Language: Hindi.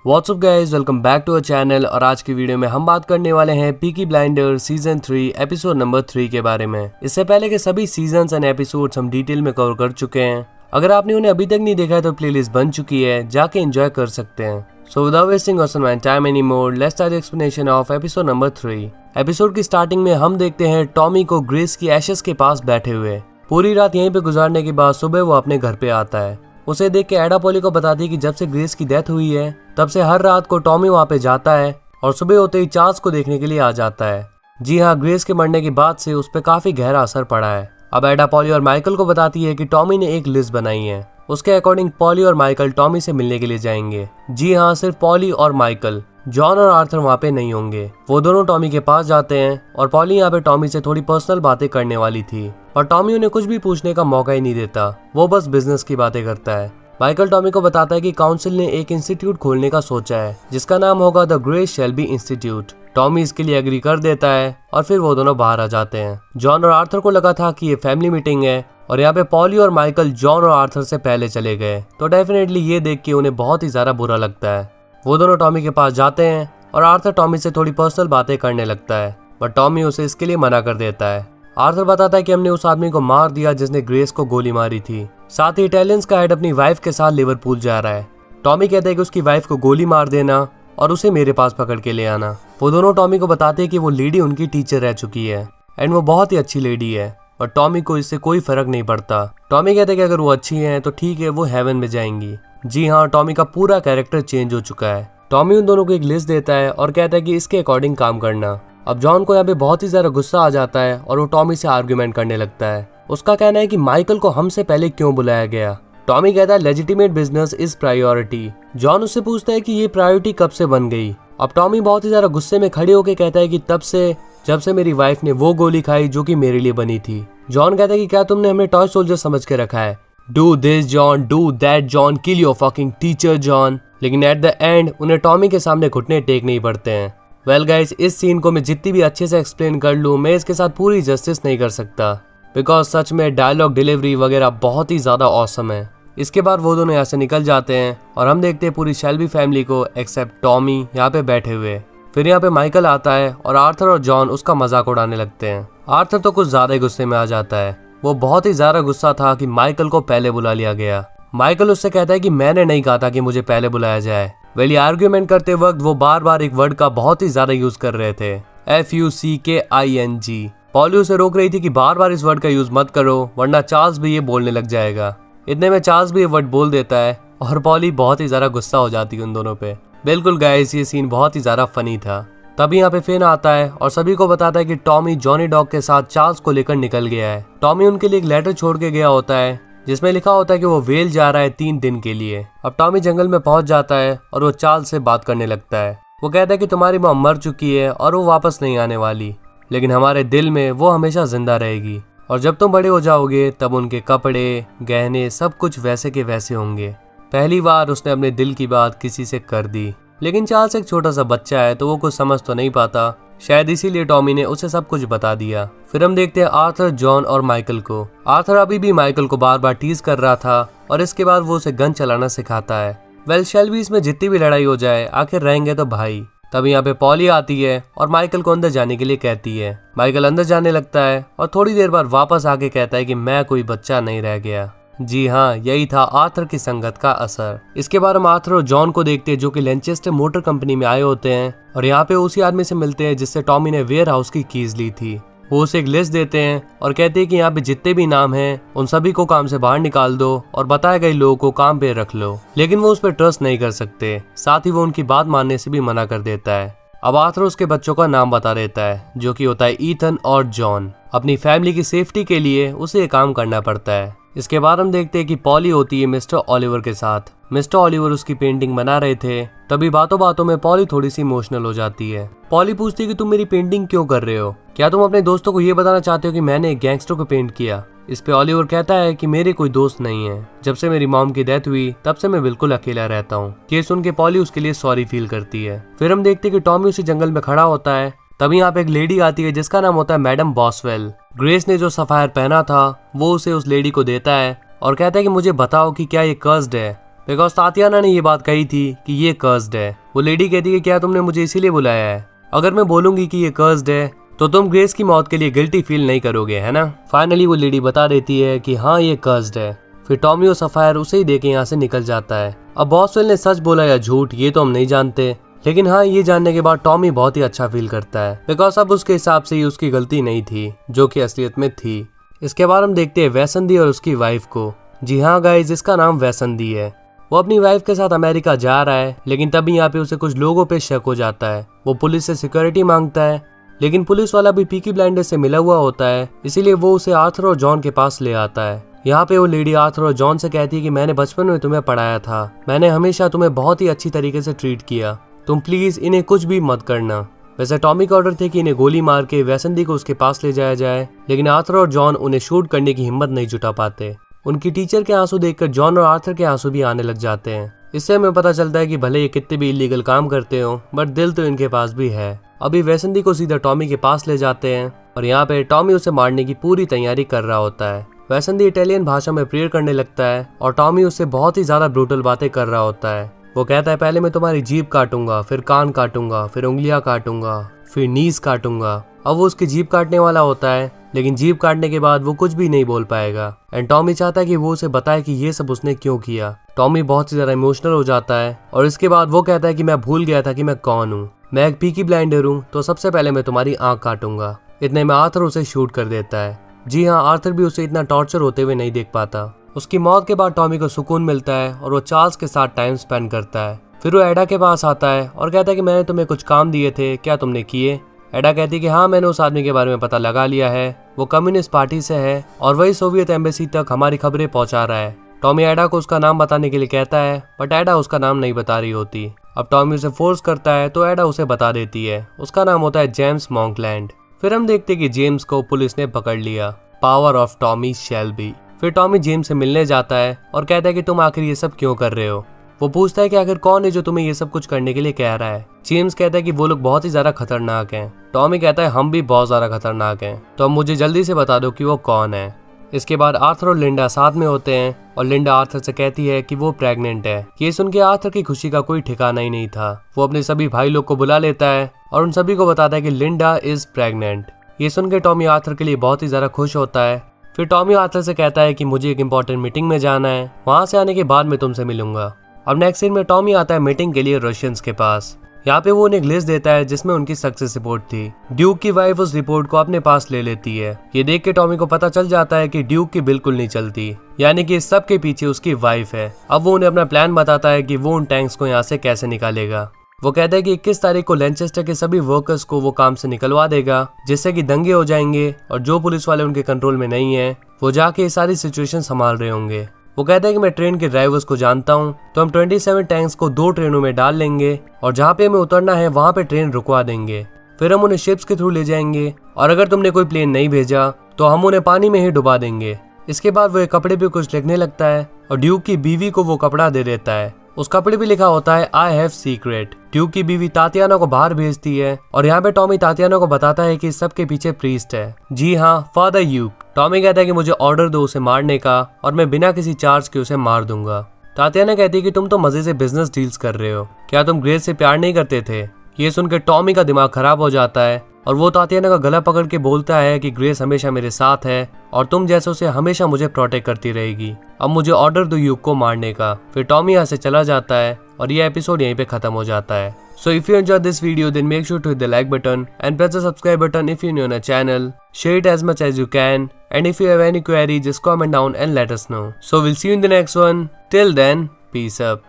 WhatsApp guys, welcome back to our channel. और आज की वीडियो में हम बात करने वाले हैं Peaky blinders season 3 episode number 3 के बारे में। इससे पहले के सभी सीजन्स एंड एपिसोड्स हम डिटेल में कवर कर चुके हैं। अगर आपने उन्हें अभी तक नहीं देखा है तो प्लेलिस्ट बन चुकी है, जाके एंजॉय कर सकते हैं। So without wasting awesome time any more, let's start the explanation of episode number 3। Episode की स्टार्टिंग में हम देखते हैं टॉमी को ग्रेस की एशेस के पास बैठे हुए। पूरी रात यहीं पे गुजारने के बाद सुबह वो अपने घर पे आता है। उसे देख के एडा पॉली को बताती है कि जब से ग्रेस की डेथ हुई है तब से हर रात को टॉमी वहाँ पे जाता है और सुबह होते ही चार्ल्स को देखने के लिए आ जाता है। जी हाँ, ग्रेस के मरने के बाद से उस पर काफी गहरा असर पड़ा है। अब एडा पॉली और माइकल को बताती है कि टॉमी ने एक लिस्ट बनाई है। उसके अकॉर्डिंग पॉली और माइकल टॉमी से मिलने के लिए जाएंगे। जी हाँ, सिर्फ पॉली और माइकल, जॉन और आर्थर वहाँ पे नहीं होंगे। वो दोनों टॉमी के पास जाते हैं और पॉली यहाँ पे टॉमी से थोड़ी पर्सनल बातें करने वाली थी, और टॉमी उन्हें कुछ भी पूछने का मौका ही नहीं देता। वो बस बिजनेस की बातें करता है। माइकल टॉमी को बताता है कि काउंसिल ने एक इंस्टीट्यूट खोलने का सोचा है जिसका नाम होगा the grace Shelby institute. Tommy इसके लिए एग्री कर देता है और फिर वो दोनों बाहर आ जाते हैं। जॉन और आर्थर को लगा था कि ये फैमिली मीटिंग है और यहाँ पे पॉली और माइकल जॉन और आर्थर से पहले चले गए, तो डेफिनेटली ये देख के उन्हें बहुत ही ज्यादा बुरा लगता है। वो दोनों टॉमी के पास जाते हैं और आर्थर टॉमी से थोड़ी पर्सनल बातें करने लगता है, बट टॉमी उसे इसके लिए मना कर देता है। आर्थर बताता है कि हमने उस आदमी को मार दिया जिसने ग्रेस को गोली मारी थी। साथ ही इटालियंस का हेड अपनी वाइफ के साथ लिवरपूल जा रहा है। टॉमी कहता है कि उसकी वाइफ को गोली मार देना और उसे मेरे पास पकड़ के ले आना। वो दोनों टॉमी को बताते हैं कि वो लेडी उनकी टीचर रह चुकी है एंड वो बहुत ही अच्छी लेडी है और टॉमी को इससे कोई फर्क नहीं पड़ता। टॉमी कहते हैं कि अगर वो अच्छी है तो ठीक है, वो हेवन में जाएंगी। जी हाँ, टॉमी का पूरा कैरेक्टर चेंज हो चुका है। टॉमी उन दोनों को एक लिस्ट देता है और कहता है कि इसके अकॉर्डिंग काम करना। अब जॉन को यहाँ पे बहुत ही ज्यादा गुस्सा आ जाता है और वो टॉमी से आर्ग्यूमेंट करने लगता है। उसका कहना है कि माइकल को हमसे पहले क्यों बुलाया गया। टॉमी कहता है legitimate business is priority. John उससे पूछता है कि ये प्रायोरिटी कब से बन गई। अब टॉमी बहुत ही ज्यादा गुस्से में खड़े होकर कहता है कि तब से जब से मेरी वाइफ ने वो गोली खाई जो कि मेरे लिए बनी थी। जॉन कहता है कि क्या तुमने हमें टॉय सोल्जर समझ के रखा है। Do this John, do that John, kill your fucking teacher John. लेकिन एट द एंड उन्हें टॉमी के सामने घुटने टेक नहीं पड़ते हैं। वेल गाइस, इस सीन को मैं जितनी भी अच्छे से एक्सप्लेन कर लूँ, मैं इसके साथ पूरी जस्टिस नहीं कर सकता, बिकॉज सच में डायलॉग डिलीवरी वगैरह बहुत ही ज्यादा ऑसम है। इसके बाद वो दोनों यहाँ से निकल जाते हैं और हम देखते हैं पूरी शेल्बी फैमिली को एक्सेप्ट टॉमी यहाँ पे बैठे हुए। फिर यहाँ पे माइकल आता है और आर्थर और जॉन उसका मजाक उड़ाने लगते हैं। आर्थर तो कुछ ज्यादा ही गुस्से में आ जाता है। वो बहुत ही ज्यादा गुस्सा था कि माइकल को पहले बुला लिया गया। माइकल उससे कहता है कि मैंने नहीं कहा था कि मुझे पहले बुलाया जाए। वेल, आर्ग्यूमेंट करते वक्त वो बार बार एक वर्ड का बहुत ही ज्यादा यूज कर रहे थे, FUCKING। पॉली उसे रोक रही थी कि बार बार इस वर्ड का यूज मत करो वरना चार्ल्स भी ये बोलने लग जाएगा। इतने में चार्ल्स भी ये वर्ड बोल देता है और पॉली बहुत ही ज्यादा गुस्सा हो जाती है उन दोनों पे। बिल्कुल गाइस, ये सीन बहुत ही ज्यादा फनी था। तभी यहाँ पे फिन आता है और सभी को बताता है कि टॉमी जॉनी डॉग के साथ चार्ल्स को लेकर निकल गया है। टॉमी उनके लिए एक लेटर छोड़ के गया होता है जिसमें लिखा होता है कि वो वेल जा रहा है 3 दिन के लिए। अब टॉमी जंगल में पहुंच जाता है और वो चार्ल्स से बात करने लगता है। वो कहता है कि तुम्हारी माँ मर चुकी है और वो वापस नहीं आने वाली, लेकिन हमारे दिल में वो हमेशा जिंदा रहेगी और जब तुम बड़े हो जाओगे तब उनके कपड़े, गहने सब कुछ वैसे के वैसे होंगे। पहली बार उसने अपने दिल की बात किसी से कर दी, लेकिन चार्ल्स एक छोटा सा बच्चा है तो वो कुछ समझ तो नहीं पाता, शायद इसीलिए टॉमी ने उसे सब कुछ बता दिया। फिर हम देखते हैं आर्थर, जॉन और माइकल को। आर्थर अभी भी माइकल को बार बार टीज कर रहा था और इसके बाद वो उसे गन चलाना सिखाता है। वेल, शेल्बी इसमें जितनी भी लड़ाई हो जाए आखिर रहेंगे तो भाई। तभी यहाँ पे पॉली आती है और माइकल को अंदर जाने के लिए कहती है। माइकल अंदर जाने लगता है और थोड़ी देर बाद वापस आके कहता है कि मैं कोई बच्चा नहीं रह गया। जी हाँ, यही था आर्थर की संगत का असर। इसके बाद हम आर्थर और जॉन को देखते हैं जो कि लैनचेस्टर मोटर कंपनी में आए होते हैं और यहाँ पे उसी आदमी से मिलते हैं जिससे टॉमी ने वेयर हाउस की कीज ली थी। वो उसे एक लिस्ट देते हैं और कहते हैं कि यहाँ पे जितने भी नाम हैं उन सभी को काम से बाहर निकाल दो और बताए गए लोगों को काम पे रख लो। लेकिन वो उस पर ट्रस्ट नहीं कर सकते, साथ ही वो उनकी बात मानने से भी मना कर देता है। अब आर्थर उसके बच्चों का नाम बता देता है जो कि होता है ईथन और जॉन। अपनी फैमिली की सेफ्टी के लिए उसे ये काम करना पड़ता है। इसके बाद हम देखते हैं कि पॉली होती है मिस्टर ओलिवर के साथ। मिस्टर ओलिवर उसकी पेंटिंग बना रहे थे, तभी बातों बातों में पॉली थोड़ी सी इमोशनल हो जाती है। पॉली पूछती है कि तुम मेरी पेंटिंग क्यों कर रहे हो, क्या तुम अपने दोस्तों को ये बताना चाहते हो कि मैंने एक गैंगस्टर को पेंट किया। इस पे ओलिवर कहता है कि मेरे कोई दोस्त नहीं है, जब से मेरी मॉम की डेथ हुई तब से मैं बिल्कुल अकेला रहता हूँ। ये सुन के पॉली उसके लिए सॉरी फील करती है। फिर हम देखते हैं कि टॉमी उसी जंगल में खड़ा होता है। तभी यहाँ पे एक लेडी आती है जिसका नाम होता है मैडम बॉसवेल। ग्रेस ने जो सफायर पहना था वो उसे उस लेडी को देता है और कहता है कि मुझे बताओ कि क्या ये कर्स्ड है। बिकॉज तातियाना ने ये बात कही थी कि ये कर्स्ड है। वो लेडी कहती है क्या तुमने मुझे इसीलिए बुलाया है? अगर मैं बोलूंगी कि ये कर्स्ड है तो तुम ग्रेस की मौत के लिए गिल्टी फील नहीं करोगे, है ना? फाइनली वो लेडी बता देती है कि हाँ ये कर्स्ड है। फिर टॉमी और सफायर उसे ही देके यहाँ से निकल जाता है। अब बॉसवेल ने सच बोला या झूठ ये तो हम नहीं जानते, लेकिन हाँ ये जानने के बाद टॉमी बहुत ही अच्छा फील करता है बिकॉज अब उसके हिसाब से ये उसकी गलती नहीं थी जो कि असलियत में थी। इसके बाद हम देखते हैं वैसंदी और उसकी वाइफ को। जी हाँ गाइज, इसका नाम वैसंदी है। वो अपनी वाइफ के साथ अमेरिका जा रहा है, लेकिन तभी यहाँ पे उसे कुछ लोगों पे शक हो जाता है। वो पुलिस से सिक्योरिटी मांगता है, लेकिन पुलिस वाला भी पीकी ब्लाइंडर्स से मिला हुआ होता है, इसीलिए वो उसे आर्थर और जॉन के पास ले आता है। यहाँ पे वो लेडी आर्थर और जॉन से कहती है कि मैंने बचपन में तुम्हें पढ़ाया था, मैंने हमेशा तुम्हें बहुत ही अच्छी तरीके से ट्रीट किया, तुम प्लीज इन्हें कुछ भी मत करना। वैसे टॉमी का ऑर्डर थे कि इन्हें गोली मार के वैसंदी को उसके पास ले जाया जाए, लेकिन आर्थर और जॉन उन्हें शूट करने की हिम्मत नहीं जुटा पाते। उनकी टीचर के आंसू देखकर जॉन और आर्थर के आंसू भी आने लग जाते हैं। इससे हमें पता चलता है कि भले ये कितने भी इलीगल काम करते हो, बट दिल तो इनके पास भी है। अभी वैसंदी को सीधा टॉमी के पास ले जाते हैं और यहाँ पे टॉमी उसे मारने की पूरी तैयारी कर रहा होता है। वैसंदी इटालियन भाषा में प्रेयर करने लगता है और टॉमी उससे बहुत ही ज्यादा ब्रूटल बातें कर रहा होता है। वो कहता है पहले मैं तुम्हारी जीभ काटूंगा, फिर कान काटूंगा, फिर उंगलियां काटूंगा, फिर नीज काटूंगा। अब वो उसकी जीभ काटने वाला होता है, लेकिन जीभ काटने के बाद वो कुछ भी नहीं बोल पाएगा एंड टॉमी चाहता है कि वो उसे बताए कि ये सब उसने क्यों किया। टॉमी बहुत ही ज्यादा इमोशनल हो जाता है और इसके बाद वो कहता है कि मैं भूल गया था कि मैं कौन हूँ, मैं एक पीकी ब्लाइंडर हूँ, तो सबसे पहले मैं तुम्हारी आंख काटूंगा। इतने में आर्थर उसे शूट कर देता है। जी हाँ, आर्थर भी उसे इतना टॉर्चर होते हुए नहीं देख पाता। उसकी मौत के बाद टॉमी को सुकून मिलता है और वो चार्ल्स के साथ टाइम स्पेंड करता है। फिर वो एडा के पास आता है और कहता है कि मैंने तुम्हें कुछ काम दिए थे, क्या तुमने किए? एडा कहती है कि हाँ मैंने उस आदमी के बारे में पता लगा लिया है, वो कम्युनिस्ट पार्टी से है और वही सोवियत एम्बेसी तक हमारी खबरें पहुंचा रहा है। टॉमी एडा को उसका नाम बताने के लिए कहता है, बट एडा उसका नाम नहीं बता रही होती। अब टॉमी उसे फोर्स करता है तो एडा उसे बता देती है, उसका नाम होता है जेम्स मॉन्कलैंड। फिर हम देखते हैं कि जेम्स को पुलिस ने पकड़ लिया। Power of Tommy Shelby. फिर टॉमी जेम्स से मिलने जाता है और कहता है कि तुम आखिर ये सब क्यों कर रहे हो? वो पूछता है कि आखिर कौन है जो तुम्हें ये सब कुछ करने के लिए कह रहा है? जेम्स कहता है कि वो लोग बहुत ही ज्यादा खतरनाक हैं। टॉमी कहता है हम भी बहुत ज्यादा खतरनाक हैं, तो अब मुझे जल्दी से बता दो कि वो कौन है। इसके बाद आर्थर और लिंडा साथ में होते हैं और लिंडा आर्थर से कहती है कि वो प्रेग्नेंट है। ये सुन के आर्थर की खुशी का कोई ठिकाना ही नहीं था। वो अपने सभी भाई लोग को बुला लेता है और उन सभी को बताता है कि लिंडा इज प्रेग्नेंट। ये सुन के टॉमी आर्थर के लिए बहुत ही ज्यादा खुश होता है। फिर टॉमी आर्थर से कहता है कि मुझे एक इंपॉर्टेंट मीटिंग में जाना है, वहां से आने के बाद मैं तुमसे मिलूंगा। अब नेक्स्ट सीन में टॉमी आता है मीटिंग के लिए रशियंस के पास। यहाँ पे वो उन्हें एक लिस्ट देता है जिसमें उनकी सक्सेस रिपोर्ट थी। ड्यूक की वाइफ उस रिपोर्ट को अपने पास ले लेती है। ये देख के टॉमी को पता चल जाता है कि ड्यूक की बिल्कुल नहीं चलती, यानी कि इस सब के पीछे उसकी वाइफ है। अब वो उन्हें अपना प्लान बताता है कि वो उन टैंक्स को यहाँ से कैसे निकालेगा। वो कहता है कि 21 तारीख को लैनचेस्टर के सभी वर्कर्स को वो काम से निकलवा देगा, जिससे कि दंगे हो जाएंगे और जो पुलिस वाले उनके कंट्रोल में नहीं है वो जाके ये सारी सिचुएशन संभाल रहे होंगे। वो कहता है कि मैं ट्रेन के ड्राइवर्स को जानता हूँ, तो हम 27 टैंक्स को 2 ट्रेनों में डाल लेंगे और जहाँ पे हमें उतरना है वहाँ पे ट्रेन रुकवा देंगे। फिर हम उन्हें शिप्स के थ्रू ले जाएंगे और अगर तुमने कोई प्लेन नहीं भेजा तो हम उन्हें पानी में ही डुबा देंगे। इसके बाद वो एक कपड़े पे कुछ लिखने लगता है और ड्यूक की बीवी को वो कपड़ा दे देता है। उस कपड़े पे लिखा होता है आई हैव सीक्रेट। ड्यूक की बीवी तातियाना को बाहर भेजती है और यहाँ पे टॉमी तातियाना को बताता है कि इस सब के पीछे प्रीस्ट है। जी हाँ, फादर यूक। टॉमी कहता है कि मुझे ऑर्डर दो उसे मारने का और मैं बिना किसी चार्ज के उसे मार दूंगा। तातियाना कहती है कि तुम तो मजे से बिजनेस डील्स कर रहे हो, क्या तुम ग्रेस से प्यार नहीं करते थे? ये सुनकर टॉमी का दिमाग खराब हो जाता है और वो तातियाना का गला पकड़ के बोलता है कि ग्रेस हमेशा मेरे साथ है और तुम जैसे उसे हमेशा मुझे प्रोटेक्ट करती रहेगी। अब मुझे ऑर्डर दो यूक को मारने का। फिर टॉमी यहाँ से चला जाता है और ये एपिसोड यहीं पे खत्म हो जाता है। So if you enjoyed this video, then make sure to hit the like button and press the subscribe button if you're new on our channel. Share it as much as you can, and if you have any query, just comment down and let us know. So we'll see you in the next one. Till then, peace up.